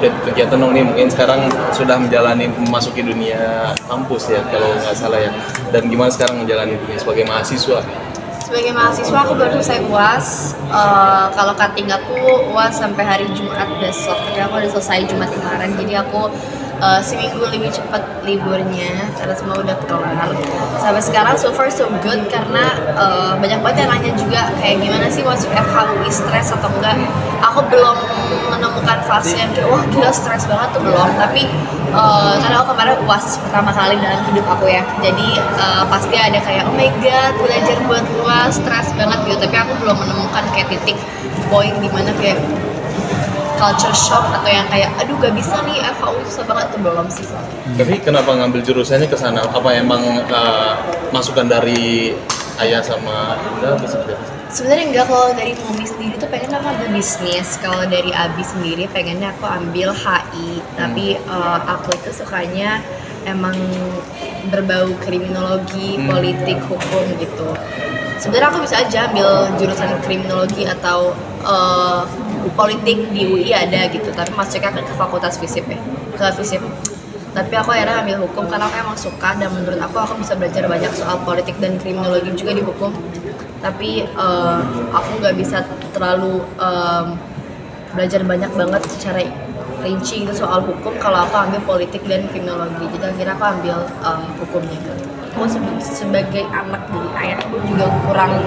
update kegiatan dong nih, mungkin sekarang sudah memasuki dunia kampus ya kalau nggak salah ya, dan gimana sekarang menjalani dunia sebagai mahasiswa? Sebagai mahasiswa aku baru selesai UAS. Kalau cutting aku UAS sampai hari Jumat besok, tapi aku udah selesai Jumat kemarin, jadi aku seminggu lebih cepat liburnya karena semua udah kelar. Sampai sekarang so far so good karena banyak banget yang nanya juga kayak gimana sih masuk FHUI, stres atau enggak. Aku belum menemukan fase yang kayak wah gila stres banget tuh, belum. Tapi karena aku kemarin UAS pertama kali dalam hidup aku ya, jadi pasti ada kayak oh my god belajar buat UAS stres banget gitu. Tapi aku belum menemukan kayak titik poin dimana kayak culture shock atau yang kayak aduh gak bisa nih FHU susah banget, tuh belum sih. Tapi kenapa ngambil jurusannya ke sana? Apa emang masukan dari ayah sama bunda atau seperti apa? Sebenarnya enggak, kalau dari Mumi sendiri tuh pengen aku ambil bisnis, kalau dari Abi sendiri pengennya aku ambil HI, tapi aku itu sukanya emang berbau kriminologi, politik, hukum gitu. Sebenarnya aku bisa aja ambil jurusan kriminologi atau politik di UI ada gitu, tapi masuknya ke fakultas FISIP ya, ke FISIP. Tapi aku akhirnya ambil hukum karena aku emang suka dan menurut aku bisa belajar banyak soal politik dan kriminologi juga di hukum. Tapi aku nggak bisa terlalu belajar banyak banget secara rinci gitu soal hukum kalau aku ambil politik dan kriminologi. Jadi akhirnya aku ambil hukumnya. Aku sebagai anak dari ayah aku juga kurang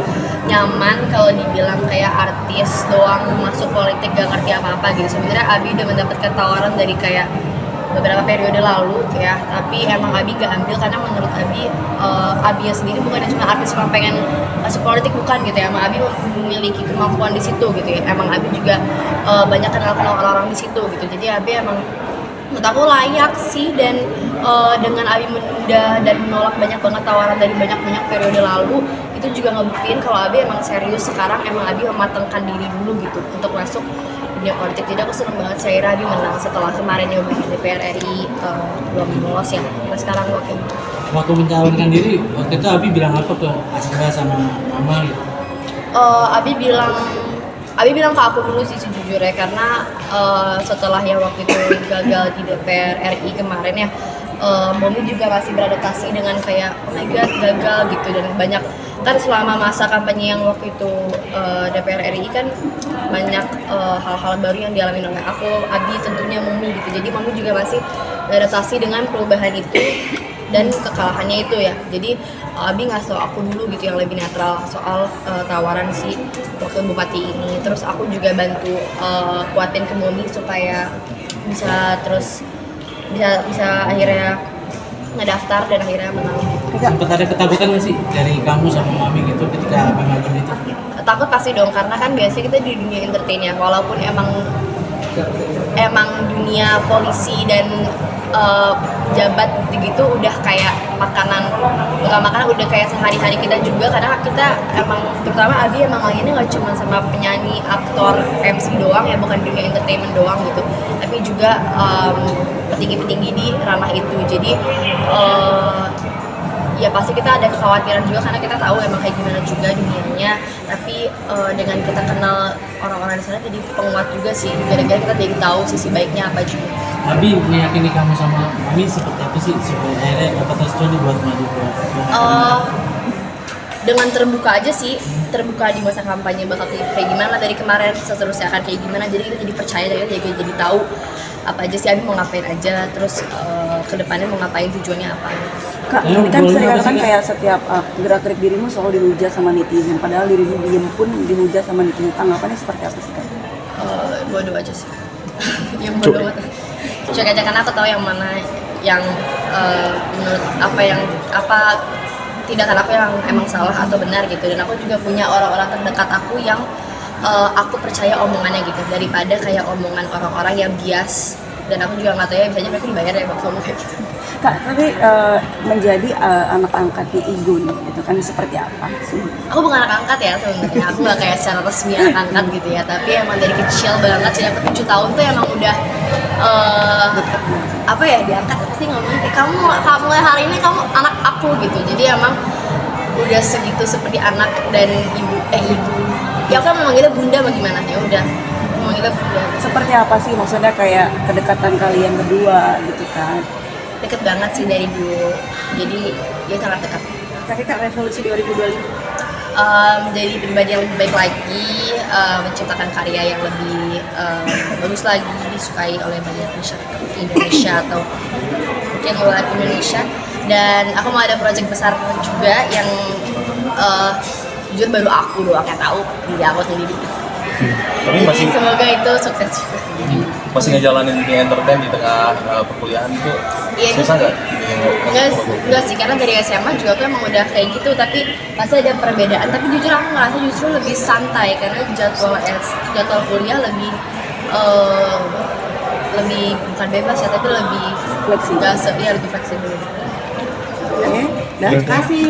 nyaman kalau dibilang kayak artis doang masuk politik gak ngerti apa-apa gitu. Sebenarnya Abi udah mendapatkan tawaran dari kayak beberapa periode lalu ya, tapi emang Abi gak ambil karena menurut Abi sendiri bukan cuma artis yang pengen masuk politik, bukan gitu ya. Emang Abi memiliki kemampuan di situ gitu ya. Emang Abi juga banyak kenal orang-orang di situ gitu. Jadi Abi emang menurut aku layak sih, dan dengan Abi menunda dan menolak banyak banget tawaran dari banyak periode lalu, itu juga ngebuktiin kalau Abi emang serius sekarang, emang Abi mematangkan diri dulu gitu untuk masuk dunia politik. Jadi aku seneng banget saya Abi menang setelah kemarin nyoba DPR RI belum lolos ya, terus sekarang waktu mencalonkan diri waktu itu Abi bilang apa ke Asra sama Mama gitu? Abi bilang ke aku dulu sih sejujurnya, karena setelah yang waktu itu gagal di DPR RI kemarin ya, Momi juga masih beradaptasi dengan kayak oh my god gagal gitu, dan banyak kan selama masa kampanye yang waktu itu DPR RI kan banyak hal-hal baru yang dialami oleh aku, Abi tentunya Momi gitu. Jadi Momi juga masih beradaptasi dengan perubahan itu dan kekalahannya itu ya. Jadi Abi ngasih tau aku dulu gitu yang lebih netral soal tawaran si wakil bupati ini. Terus aku juga bantu kuatin ke Momi supaya bisa akhirnya ngedaftar dan akhirnya menang. Sempat ada ketakutan nggak sih dari kamu sama Mami gitu ketika Abi maju itu? Takut pasti dong, karena kan biasanya kita di dunia entertain ya, walaupun emang dunia polisi dan jabat gitu udah kayak bukan makanan, udah kayak sehari-hari kita juga, karena kita emang terutama Abi emang ini nggak cuma sama penyanyi, aktor, MC doang ya, bukan dunia entertainment doang gitu, tapi juga petinggi-petinggi di ranah itu. Jadi ya pasti kita ada kekhawatiran juga karena kita tahu emang kayak gimana juga dunianya, tapi dengan kita kenal orang-orang di sana jadi penguat juga sih, gara-gara kita jadi tahu sisi baiknya apa juga. Abi meyakini kamu sama Mami seperti apa sih supaya akhirnya dapat restu buat maju ke dengan terbuka aja sih, terbuka di masa kampanye bakal kayak gimana dari kemarin, seterusnya akan kayak gimana, jadi kita jadi percaya, jadi tahu apa aja sih Abi mau ngapain aja, terus kedepannya mau ngapain, tujuannya apa. Kak, ini kan sering kan kayak setiap gerak-gerik dirimu selalu dihujat sama netizen, padahal dirimu diem pun dihujat sama netizen. Tanggapannya seperti apa sih Kak? Bodoh aja sih. Yang bodoh banget. Cuek aja, karena aku tahu yang mana yang menurut apa tindakan aku yang emang salah atau benar gitu, dan aku juga punya orang-orang terdekat aku yang aku percaya omongannya gitu, daripada kayak omongan orang-orang yang bias, dan aku juga nggak tahu ya, biasanya mereka dibayar ya buat ngomong kayak gitu. Kak, tapi menjadi anak angkatnya Igun itu kan seperti apa sih? Aku bukan anak angkat ya sebenarnya, aku nggak kayak secara resmi anak angkat gitu ya, tapi emang dari kecil banget sih, aku 7 tahun tuh emang udah diangkat pasti ngomongin kayak kamu mulai hari ini kamu anak aku gitu. Jadi emang udah segitu seperti anak dan ibu ya aku kan manggilnya bunda bagaimana, ya udah Emang kita Seperti apa sih maksudnya kayak kedekatan kalian berdua gitu kan? deket banget sih dari dulu. Jadi dia sangat dekat. Tapi Kak, resolusi 2025 Jadi pribadi yang lebih baik lagi, menciptakan karya yang lebih bagus lagi, disukai oleh banyak masyarakat Indonesia atau mungkin luar Indonesia. Dan aku mau ada proyek besar juga yang jujur baru aku doang yang tahu, diri aku sendiri. Tapi masih Jadi semoga itu sukses juga. ngejalanin dunia entertain di tengah perkuliahan itu Iya, susah nggak? Enggak sih, karena dari SMA juga aku emang udah kayak gitu, tapi pasti ada perbedaan. Tapi jujur aku ngerasa justru lebih santai karena jadwal kuliah lebih bukan bebas ya, tapi lebih Fleksibel. ya lebih fleksibel. Oke, dan kasih.